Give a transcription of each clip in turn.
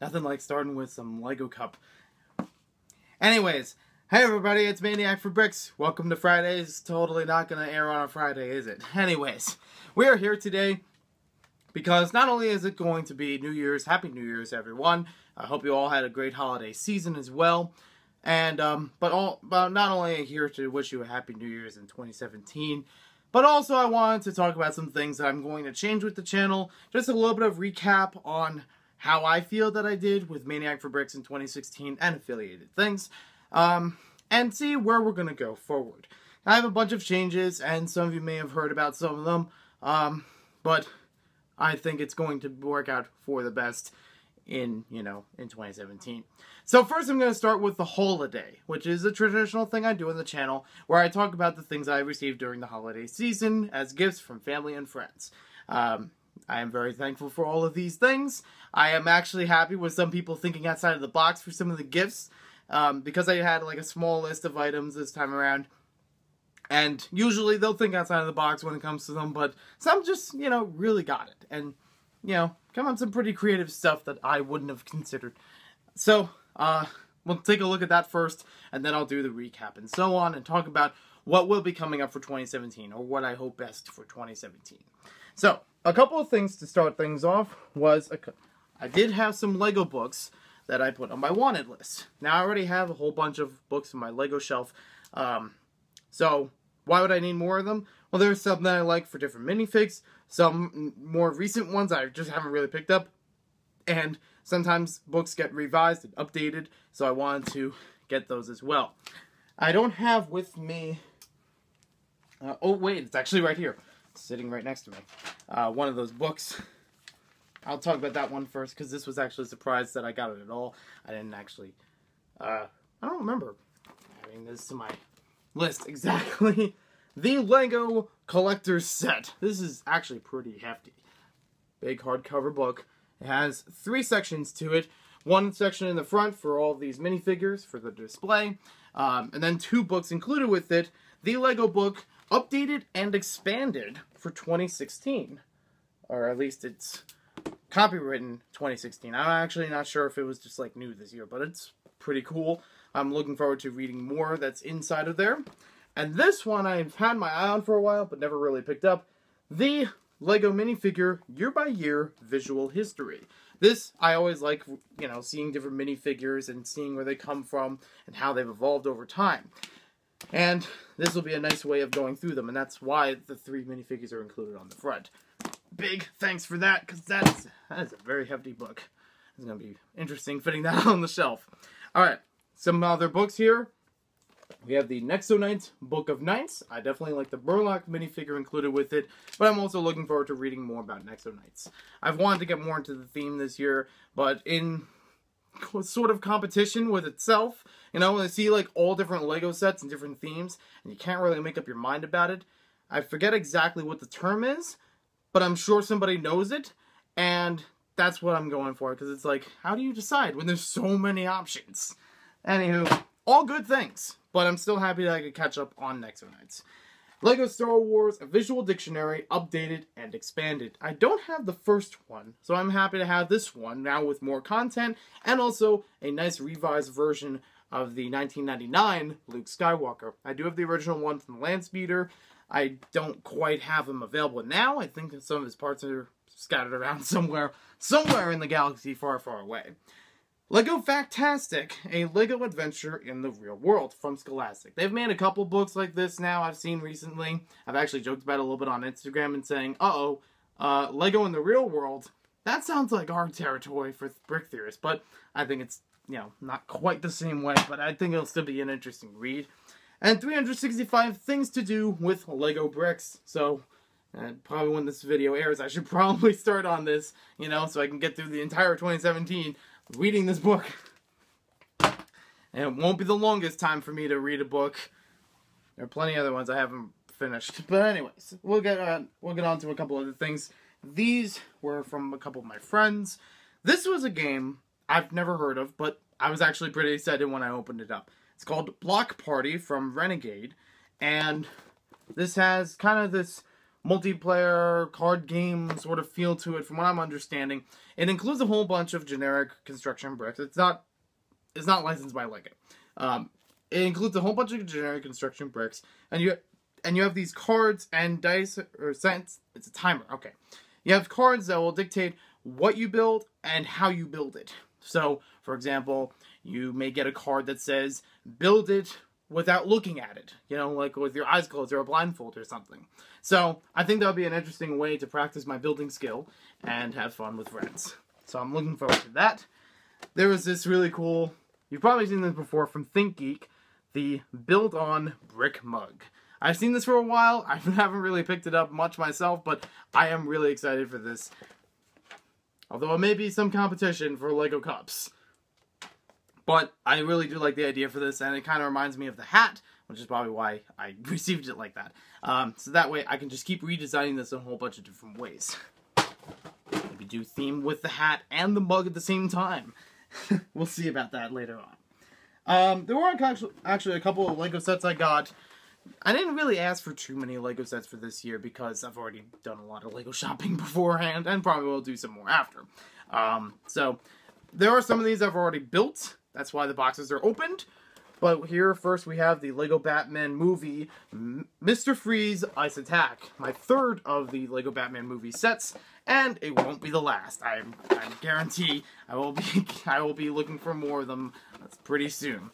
Nothing like starting with some Lego cup. Anyways, hey everybody, it's Maniac4Bricks. Welcome to Fridays. Totally not gonna air on a Friday, is it? Anyways, we are here today because not only is it going to be New Year's, Happy New Year's everyone. I hope you all had a great holiday season as well. And but not only here to wish you a Happy New Year's in 2017, but also I wanted to talk about some things that I'm going to change with the channel. Just a little bit of recap on how I feel that I did with Maniac4Bricks in 2016 and affiliated things, and see where we're going to go forward. I have a bunch of changes, and some of you may have heard about some of them, but I think it's going to work out for the best in 2017. So first I'm going to start with the holiday, which is a traditional thing I do on the channel, where I talk about the things I received during the holiday season as gifts from family and friends. I am very thankful for all of these things. I am actually happy with some people thinking outside of the box for some of the gifts, because I had like a small list of items this time around. And usually they'll think outside of the box when it comes to them, but some just, really got it. And, come on some pretty creative stuff that I wouldn't have considered. So, we'll take a look at that first, and then I'll do the recap and so on, and talk about what will be coming up for 2017, or what I hope best for 2017. So, a couple of things to start things off was, I did have some Lego books that I put on my wanted list. Now, I already have a whole bunch of books on my Lego shelf, so why would I need more of them? Well, there's some that I like for different minifigs, some more recent ones I just haven't really picked up, and sometimes books get revised and updated, so I wanted to get those as well. I don't have with me, oh wait, it's actually right here, sitting right next to me, one of those books. I'll talk about that one first, because this was actually a surprise that I got it at all. I didn't actually, I don't remember having this to my list exactly. The Lego Collector's Set. This is actually pretty hefty. Big hardcover book. It has 3 sections to it. One section in the front for all these minifigures for the display. And then 2 books included with it. The Lego book, updated and expanded for 2016. Or at least it's copywritten 2016. I'm actually not sure if it was just like new this year, but it's pretty cool. I'm looking forward to reading more that's inside of there. And this one I've had my eye on for a while, but never really picked up. The Lego minifigure Year by Year Visual History. This, I always like, seeing different minifigures and seeing where they come from and how they've evolved over time. And this will be a nice way of going through them, and that's why the 3 minifigures are included on the front. Big thanks for that, because that is a very hefty book. It's going to be interesting fitting that on the shelf. Alright, some other books here. We have the Nexo Knights Book of Knights. I definitely like the Burlock minifigure included with it, but I'm also looking forward to reading more about Nexo Knights. I've wanted to get more into the theme this year, but in sort of competition with itself, when I see like all different Lego sets and different themes, and you can't really make up your mind about it. I forget exactly what the term is, but I'm sure somebody knows it, and that's what I'm going for, because it's like, how do you decide when there's so many options? Anywho, all good things, but I'm still happy that I could catch up on Nexo Knights. Lego Star Wars, a visual dictionary, updated and expanded. I don't have the first one, so I'm happy to have this one, now with more content, and also a nice revised version of the 1999 Luke Skywalker. I do have the original one from the Landspeeder. I don't quite have them available now. I think that some of his parts are scattered around somewhere in the galaxy far, far away. Lego Factastic, a Lego adventure in the real world from Scholastic. They've made a couple books like this now I've seen recently. I've actually joked about it a little bit on Instagram and saying, Lego in the real world, that sounds like our territory for brick theorists, but I think it's, not quite the same way, but I think it'll still be an interesting read. And 365 things to do with Lego bricks. So, probably when this video airs, I should probably start on this, so I can get through the entire 2017 reading this book. And it won't be the longest time for me to read a book. There are plenty of other ones I haven't finished. But anyways, we'll get on to a couple other things. These were from a couple of my friends. This was a game I've never heard of, but I was actually pretty excited when I opened it up. It's called Block Party from Renegade, and this has kind of this multiplayer card game sort of feel to it from what I'm understanding. It includes a whole bunch of generic construction bricks. It's not licensed by Lego. It includes a whole bunch of generic construction bricks, and you have these cards and dice or cents. It's a timer. Okay, you have cards that will dictate what you build and how you build it. So, for example, you may get a card that says build it without looking at it, you know, like with your eyes closed or a blindfold or something. So I think that would be an interesting way to practice my building skill and have fun with friends. So I'm looking forward to that. There was this really cool, you've probably seen this before, from ThinkGeek, the Build On Brick Mug. I've seen this for a while. I haven't really picked it up much myself, but I am really excited for this. Although it may be some competition for Lego cups. But I really do like the idea for this, and it kind of reminds me of the hat, which is probably why I received it like that. So that way I can just keep redesigning this in a whole bunch of different ways. Maybe do theme with the hat and the mug at the same time. We'll see about that later on. There were actually a couple of Lego sets I got. I didn't really ask for too many Lego sets for this year because I've already done a lot of Lego shopping beforehand, and probably will do some more after. So there are some of these I've already built. That's why the boxes are opened. But here first we have the Lego Batman movie Mr. Freeze Ice Attack, my third of the Lego Batman movie sets, and it won't be the last. I guarantee I will be looking for more of them pretty soon.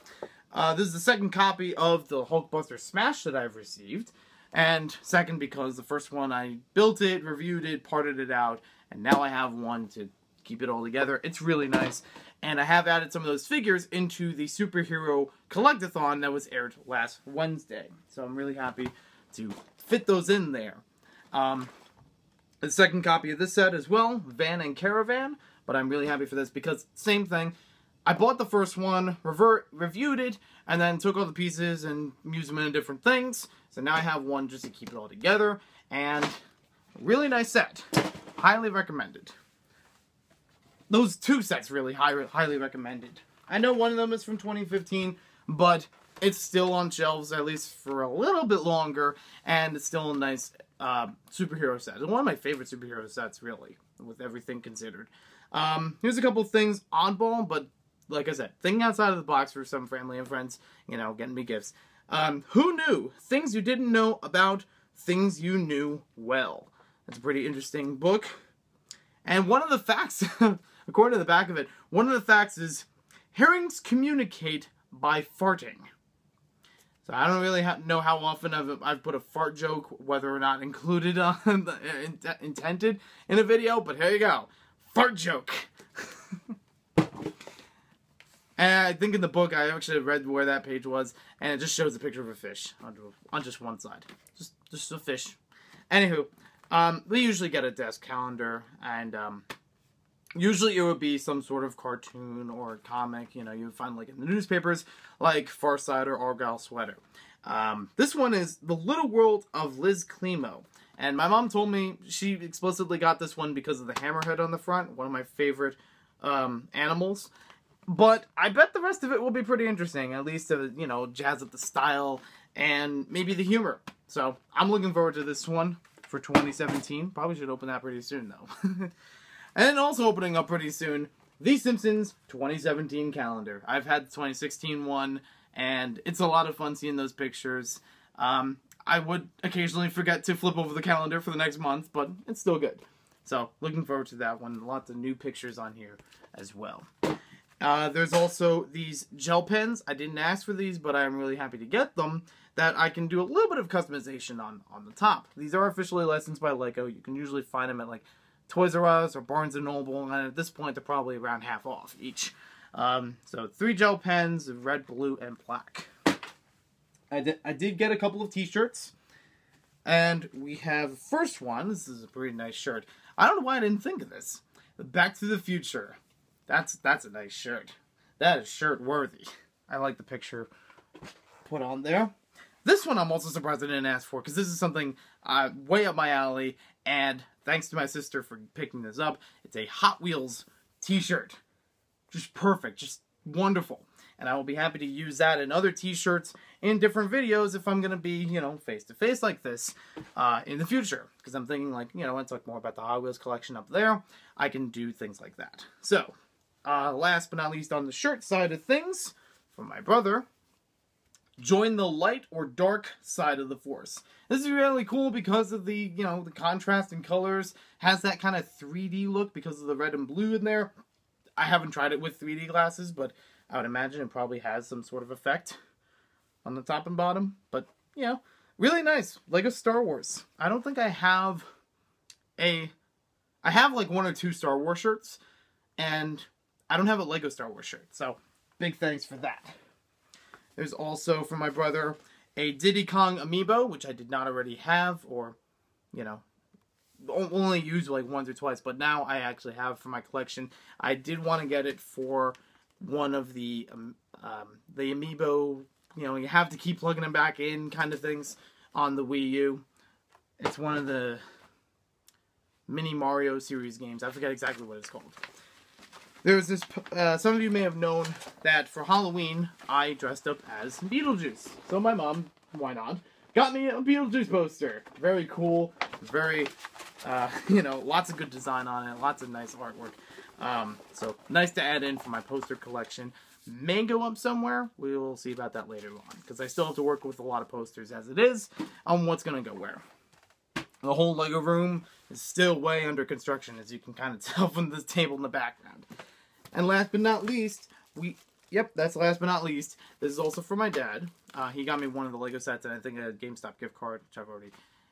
This is the second copy of the Hulkbuster Smash that I've received, and second because the first one I built it, reviewed it, parted it out, and now I have one to keep it all together. It's really nice, and I have added some of those figures into the superhero collectathon that was aired last Wednesday, so I'm really happy to fit those in there. The second copy of this set as well, Van and Caravan, but I'm really happy for this because same thing. I bought the first one, reviewed it, and then took all the pieces and used them in different things. So now I have one just to keep it all together, and really nice set. Highly recommended. Those two sets really highly recommended. I know one of them is from 2015, but it's still on shelves at least for a little bit longer, and it's still a nice superhero set. It's one of my favorite superhero sets, really, with everything considered. Here's a couple of things oddball, but like I said, thinking outside of the box for some family and friends, you know, getting me gifts. Who knew? Things you didn't know about things you knew well. That's a pretty interesting book. And one of the facts, according to the back of it, one of the facts is herrings communicate by farting. So I don't really know how often I've put a fart joke, whether or not included on intended in a video, but here you go. Fart joke. And I think in the book, I actually read where that page was, and it just shows a picture of a fish on just one side. Just a fish. Anywho, we usually get a desk calendar, and usually it would be some sort of cartoon or comic, you know, you would find like in the newspapers, like Far Side or Argyle Sweater. This one is The Little World of Liz Climo. And my mom told me she explicitly got this one because of the hammerhead on the front, one of my favorite animals. But I bet the rest of it will be pretty interesting, at least to, you know, jazz up the style and maybe the humor. So I'm looking forward to this one for 2017. Probably should open that pretty soon, though. And also opening up pretty soon, The Simpsons 2017 calendar. I've had the 2016 one, and it's a lot of fun seeing those pictures. I would occasionally forget to flip over the calendar for the next month, but it's still good. So looking forward to that one. Lots of new pictures on here as well. There's also these gel pens. I didn't ask for these, but I'm really happy to get them, that I can do a little bit of customization on the top. These are officially licensed by Lego. You can usually find them at like Toys R Us or Barnes & Noble, and at this point they're probably around half off each. So 3 gel pens, red, blue, and black. I did get a couple of t-shirts, and we have the first one. This is a pretty nice shirt. I don't know why I didn't think of this. Back to the Future. That's a nice shirt. That is shirt worthy. I like the picture put on there. This one I'm also surprised I didn't ask for, because this is something way up my alley, and thanks to my sister for picking this up. It's a Hot Wheels t-shirt. Just perfect. Just wonderful. And I will be happy to use that in other t-shirts in different videos if I'm going to be, you know, face-to-face like this in the future. Because I'm thinking, like, you know, I talk more about the Hot Wheels collection up there. I can do things like that. So, last but not least on the shirt side of things, from my brother, join the light or dark side of the Force. This is really cool because of the, you know, the contrast in colors. Has that kind of 3D look because of the red and blue in there. I haven't tried it with 3D glasses, but I would imagine it probably has some sort of effect on the top and bottom. But, you know, really nice. Lego Star Wars. I don't think I have I have like 1 or 2 Star Wars shirts, and I don't have a Lego Star Wars shirt. So, big thanks for that. There's also, from my brother, a Diddy Kong amiibo, which I did not already have, or, you know, only used like once or twice, but now I actually have for my collection. I did want to get it for one of the amiibo, you know, you have to keep plugging them back in kind of things on the Wii U. It's one of the mini Mario series games. I forget exactly what it's called. There's this, some of you may have known that for Halloween, I dressed up as Beetlejuice. So my mom, why not, got me a Beetlejuice poster. Very cool, very, you know, lots of good design on it, lots of nice artwork. So nice to add in for my poster collection. May go up somewhere. We will see about that later on, because I still have to work with a lot of posters as it is on what's going to go where. The whole Lego room is still way under construction, as you can kind of tell from this table in the background. And last but not least, that's last but not least, this is also for my dad. He got me one of the Lego sets, and I think a GameStop gift card, which I've already,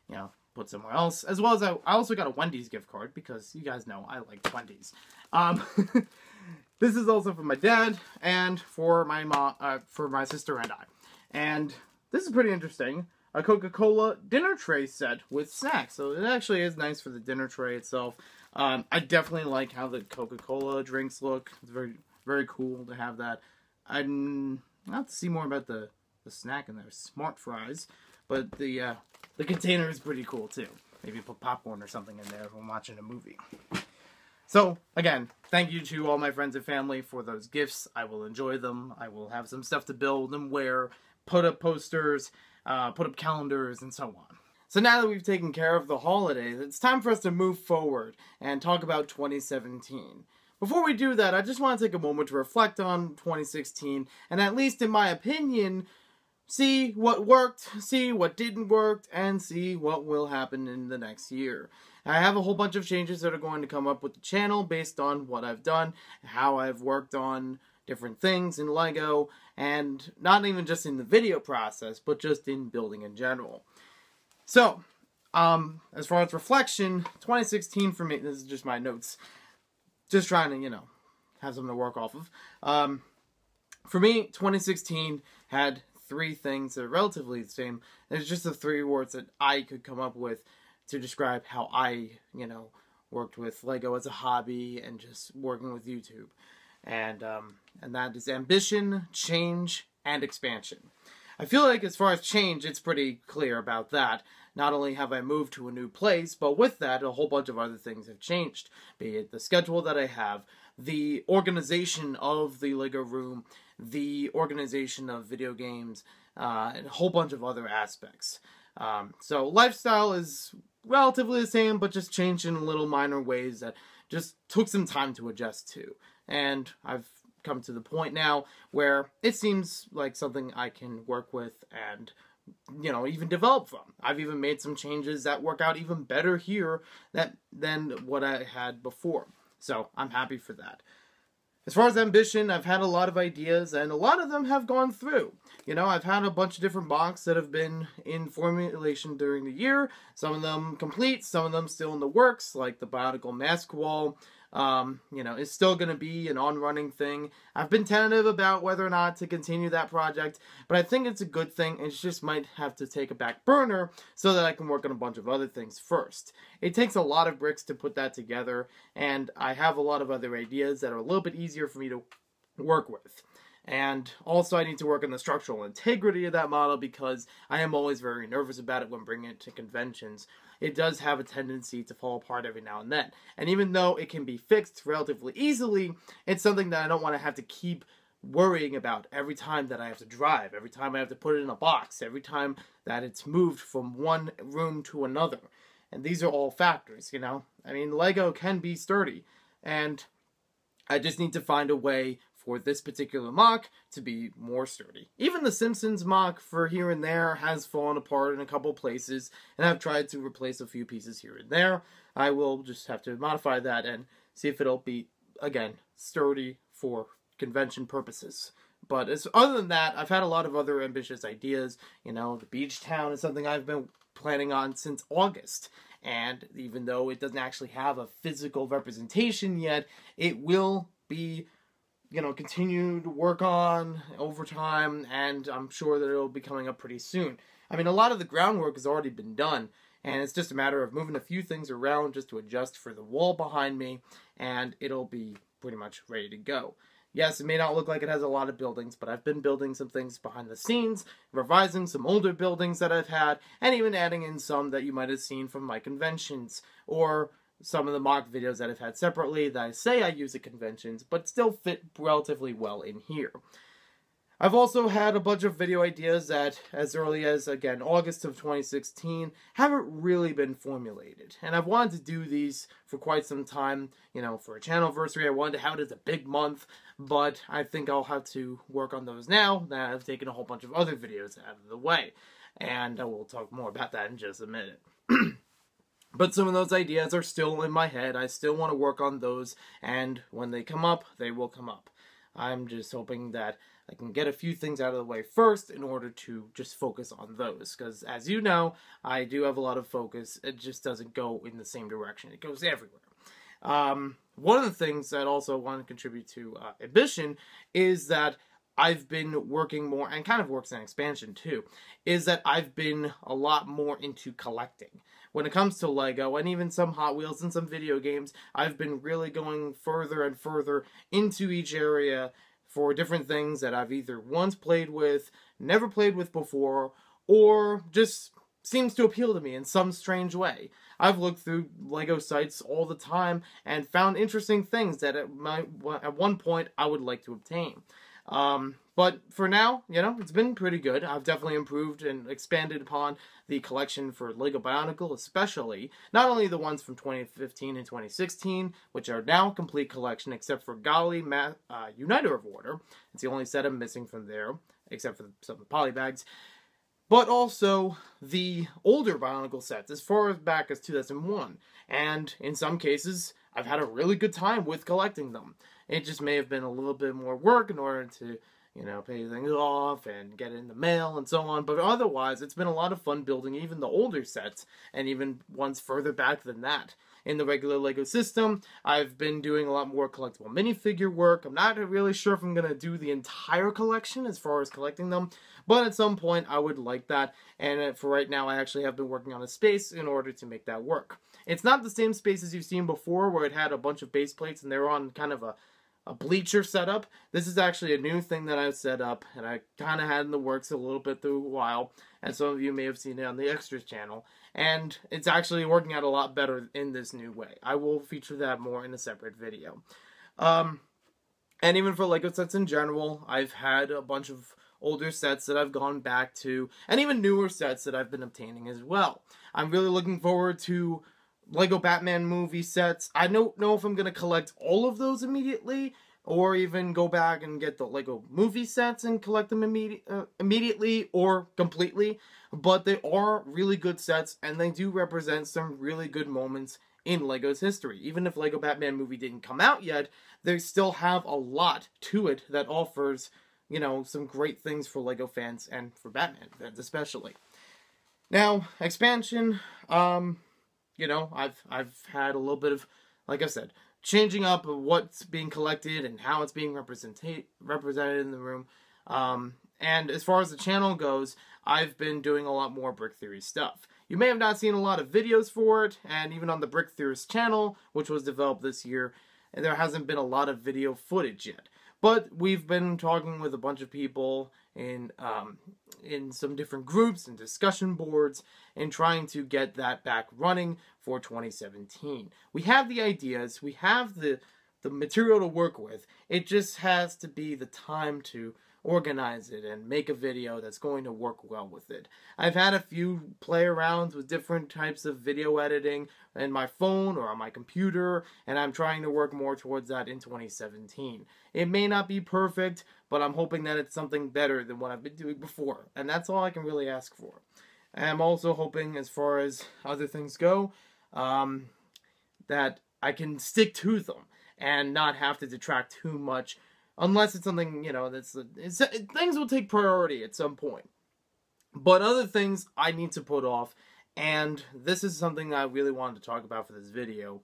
you know, put somewhere else. As well as I also got a Wendy's gift card, because you guys know I like Wendy's. This is also for my dad, and for my mom, for my sister and I. And this is pretty interesting. A Coca-Cola dinner tray set with snacks. So it actually is nice for the dinner tray itself. I definitely like how the Coca-Cola drinks look. It's very, very cool to have that. I'd have to see more about the snack in there. Smart fries. But the container is pretty cool too. Maybe put popcorn or something in there if I'm watching a movie. So, again, thank you to all my friends and family for those gifts. I will enjoy them. I will have some stuff to build and wear, put up posters, put up calendars, and so on. So now that we've taken care of the holidays, it's time for us to move forward and talk about 2017. Before we do that, I just want to take a moment to reflect on 2016, and at least in my opinion, see what worked, see what didn't work, and see what will happen in the next year. I have a whole bunch of changes that are going to come up with the channel based on what I've done, how I've worked on different things in Lego, and not even just in the video process, but just in building in general. So, as far as reflection, 2016 for me, this is just my notes, just trying to, you know, have something to work off of. For me, 2016 had 3 things that are relatively the same. There's just the 3 words that I could come up with to describe how I, you know, worked with Lego as a hobby and just working with YouTube. And that is ambition, change, and expansion. I feel like as far as change, it's pretty clear about that. Not only have I moved to a new place, but with that, a whole bunch of other things have changed. Be it the schedule that I have, the organization of the Lego room, the organization of video games, and a whole bunch of other aspects. So lifestyle is relatively the same, but just changed in little minor ways that just took some time to adjust to. And I've come to the point now where it seems like something I can work with and, you know, even develop from. I've even made some changes that work out even better here than what I had before. So I'm happy for that. As far as ambition, I've had a lot of ideas, and a lot of them have gone through. You know, I've had a bunch of different blocks that have been in formulation during the year. Some of them complete, some of them still in the works, like the Bionicle Mask Wall. You know, it's still going to be an on-running thing. I've been tentative about whether or not to continue that project, but I think it's a good thing. It just might have to take a back burner so that I can work on a bunch of other things first. It takes a lot of bricks to put that together, and I have a lot of other ideas that are a little bit easier for me to work with. And also I need to work on the structural integrity of that model because I am always very nervous about it when bringing it to conventions. It does have a tendency to fall apart every now and then. And even though it can be fixed relatively easily, it's something that I don't want to have to keep worrying about every time that I have to drive, every time I have to put it in a box, every time that it's moved from one room to another. And these are all factors, you know? I mean, Lego can be sturdy, and I just need to find a way for this particular MOC to be more sturdy. Even the Simpsons MOC for here and there has fallen apart in a couple places, and I've tried to replace a few pieces here and there. I will just have to modify that and see if it'll be, again, sturdy for convention purposes. But other than that, I've had a lot of other ambitious ideas. You know, the beach town is something I've been planning on since August. And even though it doesn't actually have a physical representation yet, it will be, you know, continued to work on over time, and I'm sure that it'll be coming up pretty soon. I mean, a lot of the groundwork has already been done, and it's just a matter of moving a few things around just to adjust for the wall behind me, and it'll be pretty much ready to go. Yes, it may not look like it has a lot of buildings, but I've been building some things behind the scenes, revising some older buildings that I've had, and even adding in some that you might have seen from my conventions, or some of the mock videos that I've had separately that I say I use at conventions, but still fit relatively well in here. I've also had a bunch of video ideas that, as early as, again, August of 2016, haven't really been formulated. And I've wanted to do these for quite some time. You know, for a channelversary, I wanted to have it as a big month, but I think I'll have to work on those now that I've taken a whole bunch of other videos out of the way. And I will talk more about that in just a minute. But some of those ideas are still in my head. I still want to work on those, and when they come up, they will come up. I'm just hoping that I can get a few things out of the way first in order to just focus on those. Because, as you know, I do have a lot of focus. It just doesn't go in the same direction. It goes everywhere. One of the things that I also want to contribute to Ambition is that I've been working more, and kind of works in expansion too, is that I've been a lot more into collecting. When it comes to Lego, and even some Hot Wheels and some video games, I've been really going further and further into each area for different things that I've either once played with, never played with before, or just seems to appeal to me in some strange way. I've looked through Lego sites all the time and found interesting things that at one point I would like to obtain. But for now, you know, it's been pretty good. I've definitely improved and expanded upon the collection for Lego Bionicle, especially. Not only the ones from 2015 and 2016, which are now a complete collection, except for Golly Uniter of Order. It's the only set I'm missing from there, except for some polybags. But also the older Bionicle sets, as far back as 2001. And in some cases, I've had a really good time with collecting them. It just may have been a little bit more work in order to, you know, pay things off and get it in the mail and so on. But otherwise, it's been a lot of fun building even the older sets, and even ones further back than that. In the regular Lego system, I've been doing a lot more collectible minifigure work. I'm not really sure if I'm going to do the entire collection as far as collecting them, but at some point I would like that, and for right now I actually have been working on a space in order to make that work. It's not the same space as you've seen before, where it had a bunch of base plates and they were on kind of a bleacher setup. This is actually a new thing that I've set up, and I kind of had in the works a little bit through a while, and some of you may have seen it on the Extras channel, and it's actually working out a lot better in this new way. I will feature that more in a separate video. And even for Lego sets in general, I've had a bunch of older sets that I've gone back to, and even newer sets that I've been obtaining as well. I'm really looking forward to Lego Batman movie sets. I don't know if I'm going to collect all of those immediately, or even go back and get the Lego movie sets and collect them immediately or completely, but they are really good sets, and they do represent some really good moments in Lego's history. Even if Lego Batman movie didn't come out yet, they still have a lot to it that offers, you know, some great things for Lego fans and for Batman fans especially. Now, expansion, you know, I've had a little bit of, like I said, changing up of what's being collected and how it's being represented in the room. And as far as the channel goes, I've been doing a lot more Brick Theory stuff. You may have not seen a lot of videos for it, and even on the Brick Theorist channel, which was developed this year, there hasn't been a lot of video footage yet. But we've been talking with a bunch of people in some different groups and discussion boards and trying to get that back running for 2017. We have the ideas, we have the the material to work with. It just has to be the time to organize it and make a video that's going to work well with it. I've had a few play arounds with different types of video editing in my phone or on my computer, and I'm trying to work more towards that in 2017. It may not be perfect, but I'm hoping that it's something better than what I've been doing before, and that's all I can really ask for. I'm also hoping, as far as other things go, that I can stick to them and not have to detract too much, unless it's something, you know, things will take priority at some point. But other things I need to put off, and this is something I really wanted to talk about for this video.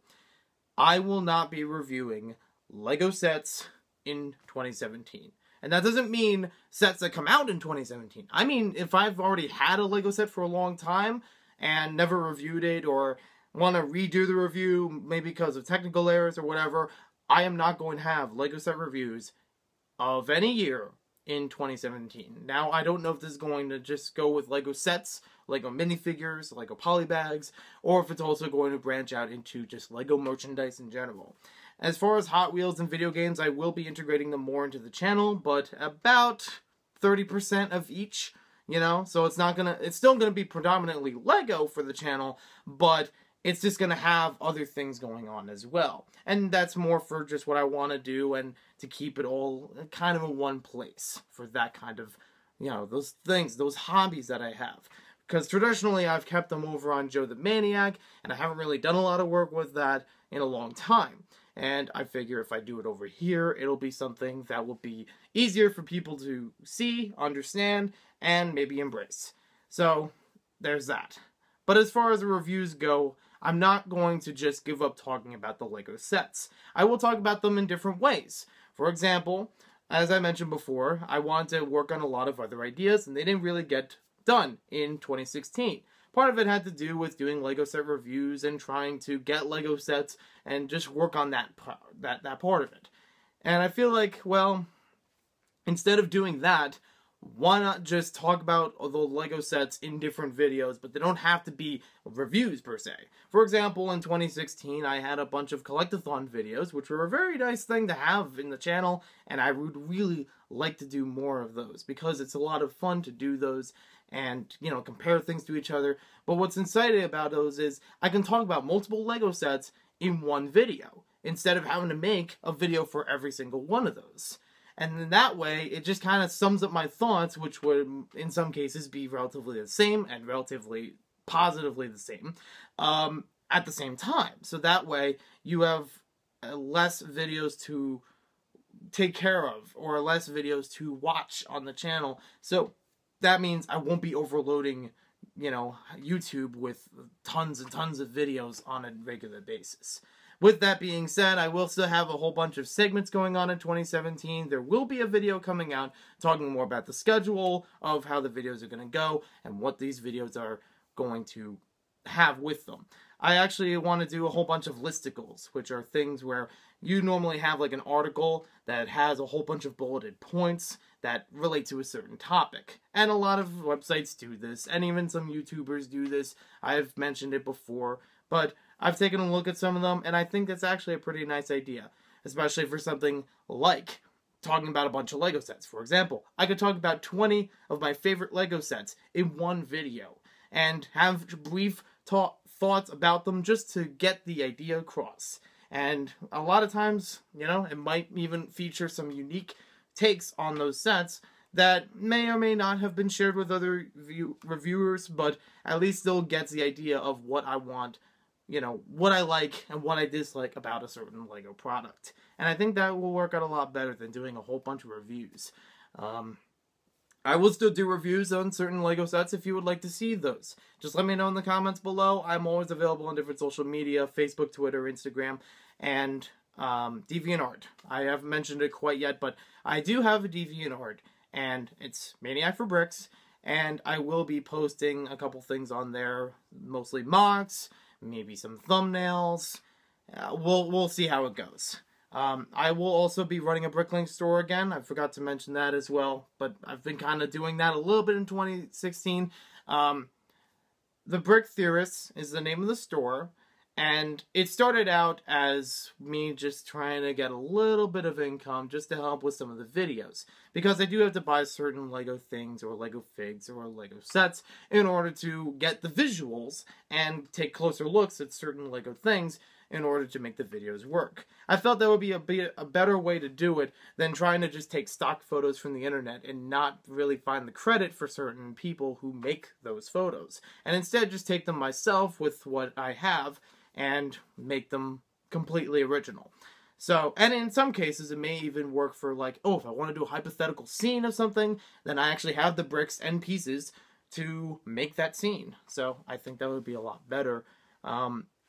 I will not be reviewing Lego sets in 2017. And that doesn't mean sets that come out in 2017. I mean, if I've already had a Lego set for a long time and never reviewed it, or want to redo the review, maybe because of technical errors or whatever, I am not going to have Lego set reviews of any year in 2017. Now, I don't know if this is going to just go with Lego sets, Lego minifigures, Lego polybags, or if it's also going to branch out into just Lego merchandise in general. As far as Hot Wheels and video games, I will be integrating them more into the channel, but about 30% of each, you know, so it's still gonna be predominantly Lego for the channel, but it's just going to have other things going on as well. And that's more for just what I want to do and to keep it all kind of in one place for that kind of, you know, those things, those hobbies that I have. Because traditionally I've kept them over on Joe the Maniac, and I haven't really done a lot of work with that in a long time. And I figure if I do it over here, it'll be something that will be easier for people to see, understand, and maybe embrace. So, there's that. But as far as the reviews go, I'm not going to just give up talking about the Lego sets. I will talk about them in different ways. For example, as I mentioned before, I wanted to work on a lot of other ideas, and they didn't really get done in 2016. Part of it had to do with doing Lego set reviews and trying to get Lego sets and just work on that part of it. And I feel like, well, instead of doing that, why not just talk about the Lego sets in different videos, but they don't have to be reviews per se. For example, in 2016, I had a bunch of collectathon videos, which were a very nice thing to have in the channel, and I would really like to do more of those, because it's a lot of fun to do those and, you know, compare things to each other. But what's exciting about those is I can talk about multiple Lego sets in one video, instead of having to make a video for every single one of those. And in that way, it just kind of sums up my thoughts, which would, in some cases, be relatively the same and relatively positively the same at the same time. So that way, you have less videos to take care of, or less videos to watch on the channel. So that means I won't be overloading, you know, YouTube with tons and tons of videos on a regular basis. With that being said, I will still have a whole bunch of segments going on in 2017. There will be a video coming out talking more about the schedule of how the videos are going to go and what these videos are going to have with them. I actually want to do a whole bunch of listicles, which are things where you normally have like an article that has a whole bunch of bulleted points that relate to a certain topic. And a lot of websites do this, and even some YouTubers do this. I've mentioned it before, but I've taken a look at some of them, and I think that's actually a pretty nice idea, especially for something like talking about a bunch of Lego sets. For example, I could talk about 20 of my favorite Lego sets in one video, and have brief thoughts about them just to get the idea across. And a lot of times, you know, it might even feature some unique takes on those sets that may or may not have been shared with other reviewers, but at least still gets the idea of what I want, you know, what I like and what I dislike about a certain Lego product. And I think that will work out a lot better than doing a whole bunch of reviews. I will still do reviews on certain Lego sets if you would like to see those. Just let me know in the comments below. I'm always available on different social media, Facebook, Twitter, Instagram, and DeviantArt. I haven't mentioned it quite yet, but I do have a DeviantArt, and it's Maniac4Bricks, and I will be posting a couple things on there, mostly mocks, maybe some thumbnails. We'll see how it goes. I will also be running a Bricklink store again. I forgot to mention that as well, but I've been kind of doing that a little bit in 2016. The Brick Theorists is the name of the store, And it started out as me just trying to get a little bit of income just to help with some of the videos. Because I do have to buy certain Lego things or Lego figs or Lego sets in order to get the visuals and take closer looks at certain Lego things in order to make the videos work. I felt that would be a better way to do it than trying to just take stock photos from the internet and not really find the credit for certain people who make those photos. And instead just take them myself with what I have and make them completely original. So, and in some cases, it may even work for like, oh, if I want to do a hypothetical scene of something, then I actually have the bricks and pieces to make that scene. So, I think that would be a lot better.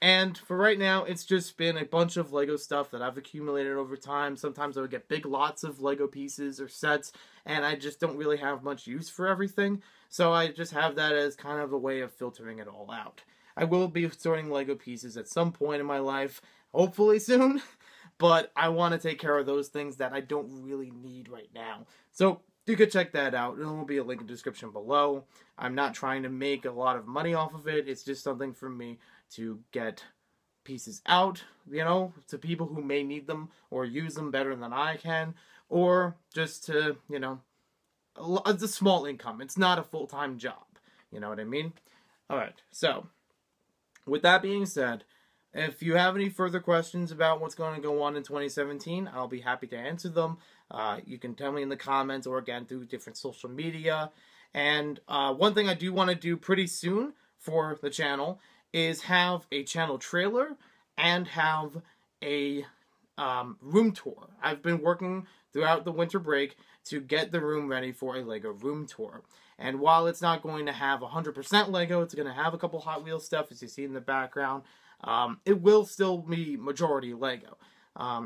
And for right now, it's just been a bunch of Lego stuff that I've accumulated over time. Sometimes I would get big lots of Lego pieces or sets, and I just don't really have much use for everything. So I just have that as kind of a way of filtering it all out. I will be sorting Lego pieces at some point in my life, hopefully soon, but I want to take care of those things that I don't really need right now. So you could check that out. There will be a link in the description below. I'm not trying to make a lot of money off of it. It's just something for me to get pieces out, you know, to people who may need them or use them better than I can, or just to, you know, it's a small income. It's not a full-time job. You know what I mean? Alright, so with that being said, if you have any further questions about what's going to go on in 2017, I'll be happy to answer them. You can tell me in the comments or again through different social media. And one thing I do want to do pretty soon for the channel is have a channel trailer and have a room tour. I've been working throughout the winter break to get the room ready for a Lego room tour. And while it's not going to have 100% Lego, it's going to have a couple Hot Wheels stuff, as you see in the background. It will still be majority Lego.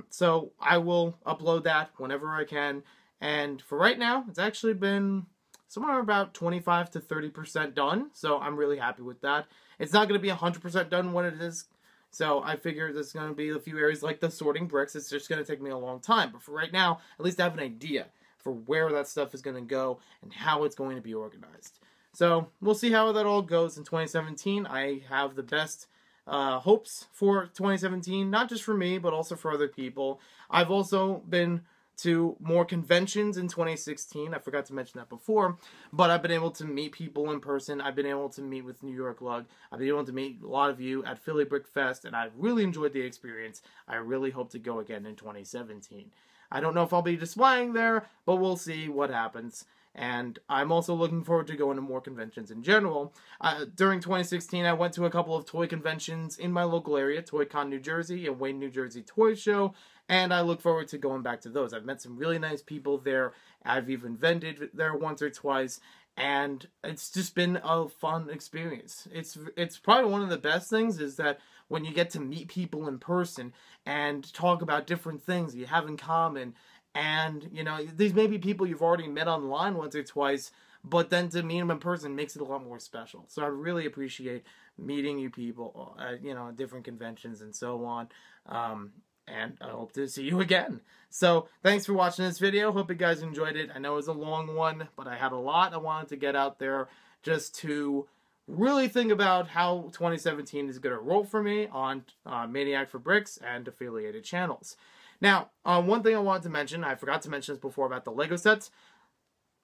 So I will upload that whenever I can. And for right now, it's actually been somewhere about 25 to 30% done. So I'm really happy with that. It's not going to be 100% done when it is. So I figure there's going to be a few areas like the sorting bricks. It's just going to take me a long time. But for right now, at least I have an idea for where that stuff is going to go and how it's going to be organized. So we'll see how that all goes in 2017. I have the best hopes for 2017, not just for me, but also for other people. I've also been to more conventions in 2016. I forgot to mention that before, but I've been able to meet people in person. I've been able to meet with New York Lug. I've been able to meet a lot of you at Philly Brick Fest, and I really enjoyed the experience. I really hope to go again in 2017. I don't know if I'll be displaying there, but we'll see what happens. And I'm also looking forward to going to more conventions in general. During 2016, I went to a couple of toy conventions in my local area, ToyCon New Jersey and Wayne, New Jersey Toy Show, and I look forward to going back to those. I've met some really nice people there. I've even vended there once or twice, and it's just been a fun experience. It's probably one of the best things is that when you get to meet people in person and talk about different things you have in common, and, you know, these may be people you've already met online once or twice, but then to meet them in person makes it a lot more special. So I really appreciate meeting you people, you know, at different conventions and so on. And I hope to see you again. So thanks for watching this video. Hope you guys enjoyed it. I know it was a long one, but I had a lot I wanted to get out there just to really think about how 2017 is going to roll for me on Maniac4Bricks and affiliated channels. Now, one thing I wanted to mention, I forgot to mention this before about the Lego sets.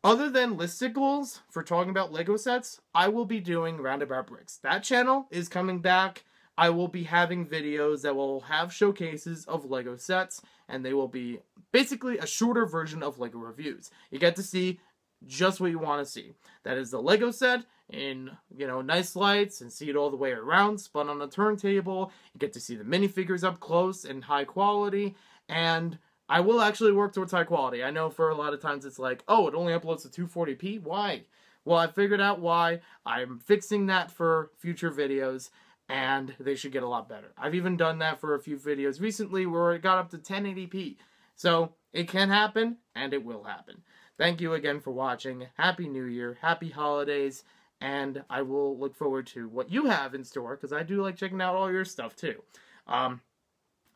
Other than listicles for talking about Lego sets, I will be doing Roundabout Bricks. That channel is coming back. I will be having videos that will have showcases of Lego sets, and they will be basically a shorter version of Lego reviews. You get to see just what you want to see. That is the Lego set in, you know, nice lights and see it all the way around, spun on a turntable. You get to see the minifigures up close and high quality, and I will actually work towards high quality. I know for a lot of times it's like, oh, it only uploads to 240p? Why? Well, I figured out why. I'm fixing that for future videos, and they should get a lot better. I've even done that for a few videos recently where it got up to 1080p. So it can happen, and it will happen. Thank you again for watching. Happy New Year. Happy holidays. And I will look forward to what you have in store, because I do like checking out all your stuff too.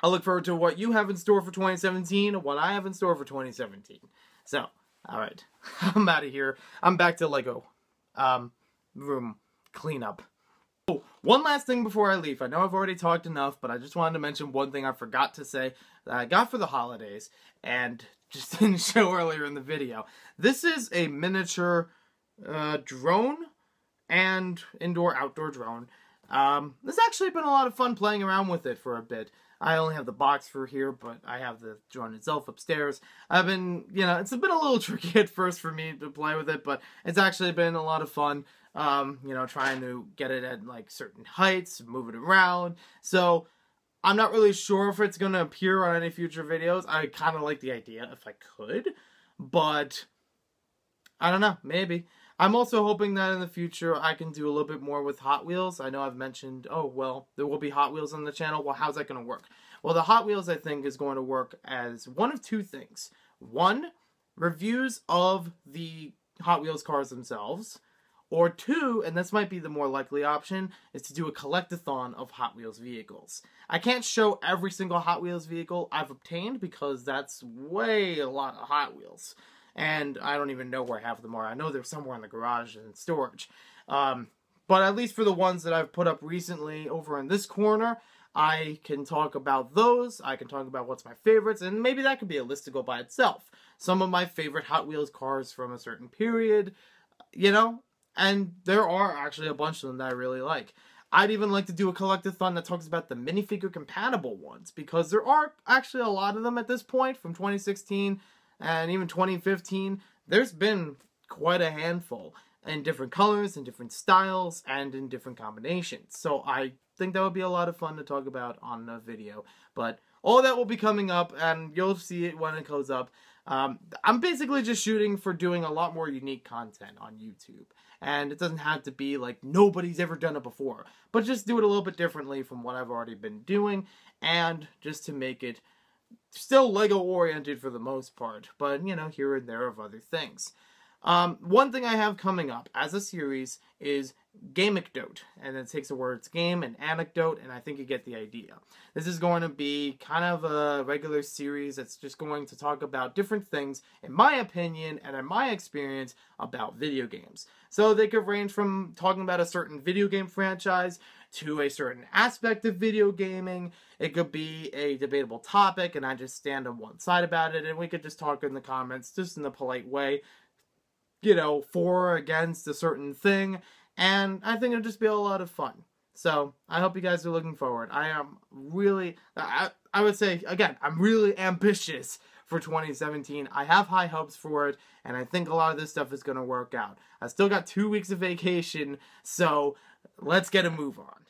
I look forward to what you have in store for 2017 and what I have in store for 2017. So, alright. I'm out of here. I'm back to Lego room cleanup. One last thing before I leave. I know I've already talked enough, but I just wanted to mention one thing I forgot to say that I got for the holidays and just didn't show earlier in the video. This is a miniature drone and indoor-outdoor drone. There's actually been a lot of fun playing around with it for a bit. I only have the box for here, but I have the drone itself upstairs. I've been, it's been a little tricky at first for me to play with it, but it's actually been a lot of fun. Trying to get it at like certain heights, move it around. So I'm not really sure if it's going to appear on any future videos. I kind of like the idea if I could, but I don't know, maybe. I'm also hoping that in the future I can do a little bit more with Hot Wheels. I know I've mentioned, oh, well, there will be Hot Wheels on the channel. Well, how's that going to work? Well, the Hot Wheels, I think, is going to work as one of two things. One, reviews of the Hot Wheels cars themselves. Or two, and this might be the more likely option, is to do a collect-a-thon of Hot Wheels vehicles. I can't show every single Hot Wheels vehicle I've obtained because that's way a lot of Hot Wheels. And I don't even know where half of them are. I know they're somewhere in the garage and in storage. But at least for the ones that I've put up recently over in this corner, I can talk about those. I can talk about what's my favorites, and maybe that could be a list to go by itself. Some of my favorite Hot Wheels cars from a certain period, and there are actually a bunch of them that I really like. I'd even like to do a collect-a-thon that talks about the minifigure compatible ones, because there are actually a lot of them at this point from 2016 and even 2015. There's been quite a handful in different colors, in different styles, and in different combinations. So I think that would be a lot of fun to talk about on a video. But all that will be coming up, and you'll see it when it goes up. I'm basically just shooting for doing a lot more unique content on YouTube. And it doesn't have to be like nobody's ever done it before. But just do it a little bit differently from what I've already been doing. And just to make it still Lego oriented for the most part. But, here and there of other things. One thing I have coming up as a series is Gamecdote, and it takes the words game and anecdote, and I think you get the idea. This is going to be kind of a regular series that's just going to talk about different things, in my opinion and in my experience, about video games. So they could range from talking about a certain video game franchise to a certain aspect of video gaming. It could be a debatable topic, and I just stand on one side about it, and we could just talk in the comments, just in a polite way, for or against a certain thing, and I think it'll just be a lot of fun. So, I hope you guys are looking forward. I am really, I would say, again, I'm really ambitious for 2017. I have high hopes for it, and I think a lot of this stuff is going to work out. I still got 2 weeks of vacation, so let's get a move on.